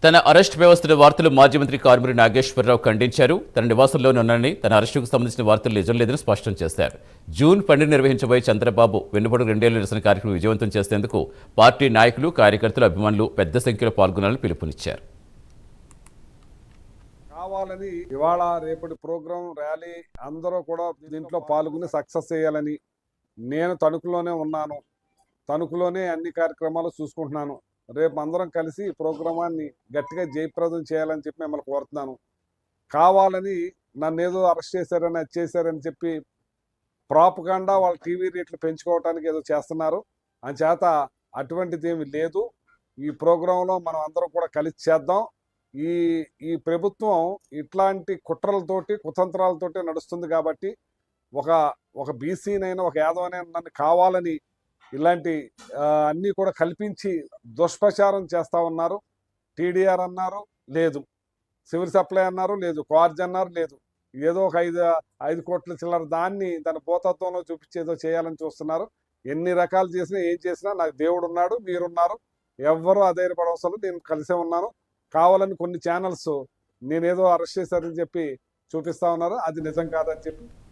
తన అరెస్ట్ వ్యవస్థల వార్తలు మాజీ మంత్రి కారుమూరి నాగేశ్వరరావు ఖండించారు. తన నివాసంలోనే ఉన్నానని, తన అరెస్టుకు సంబంధించిన వార్తలు నిజం లేదని స్పష్టం చేశారు. జూన్ 12 నిర్వహించబోయే చంద్రబాబు వెన్నుపోటు 2 ఏళ్ల నిరసన కార్యక్రమం విజయవంతం చేసేందుకు పార్టీ నాయకులు, కార్యకర్తలు, అభిమానులు పెద్ద సంఖ్యలో పాల్గొనాలని పిలుపునిచ్చారు. కావాలని ఇవాళ రేపటి ప్రోగ్రాం ర్యాలీ అందరూ కూడా దీంట్లో పాల్గొని సక్సెస్ చేయాలని నేను తణుకులోనే ఉన్నాను. తణుకులోనే అన్ని కార్యక్రమాలు చూసుకుంటున్నాను. రేపు అందరం కలిసి ఈ ప్రోగ్రామాన్ని గట్టిగా జయప్రదం చేయాలని చెప్పి మిమ్మల్ని కోరుతున్నాను. కావాలని నన్ను ఏదో అరెస్ట్ చేశారని, అది చేశారని చెప్పి ప్రాపగాండా వాళ్ళ టీవీ రేట్లు పెంచుకోవడానికి ఏదో చేస్తున్నారు. అంచేత అటువంటిది ఏమి లేదు. ఈ ప్రోగ్రాంలో మనం అందరం కూడా కలిసి చేద్దాం. ఈ ప్రభుత్వం ఇట్లాంటి కుట్రలతోటి, కుతంత్రాలతోటి నడుస్తుంది కాబట్టి ఒక బీసీనైనా, ఒక యాదవనైనా నన్ను కావాలని ఇలాంటి అన్నీ కూడా కల్పించి దుష్ప్రచారం చేస్తూ ఉన్నారు. టీడీఆర్ అన్నారు, లేదు. సివిల్ సప్లై అన్నారు, లేదు. కార్జ్ అన్నారు, లేదు. ఏదో ఒక 5 కోట్ల చిల్లర దాన్ని దాని భూతత్వంలో చూపించేదో చేయాలని చూస్తున్నారు. ఎన్ని రకాలు చేసినా, ఏం చేసినా నాకు దేవుడు ఉన్నాడు, మీరున్నారు. ఎవ్వరూ అధైర్యపడవసరం. నేను కలిసే ఉన్నాను. కావాలని కొన్ని ఛానల్స్ నేనేదో అరెస్ట్ చేశారని చెప్పి చూపిస్తా ఉన్నారు. అది నిజం కాదని చెప్పి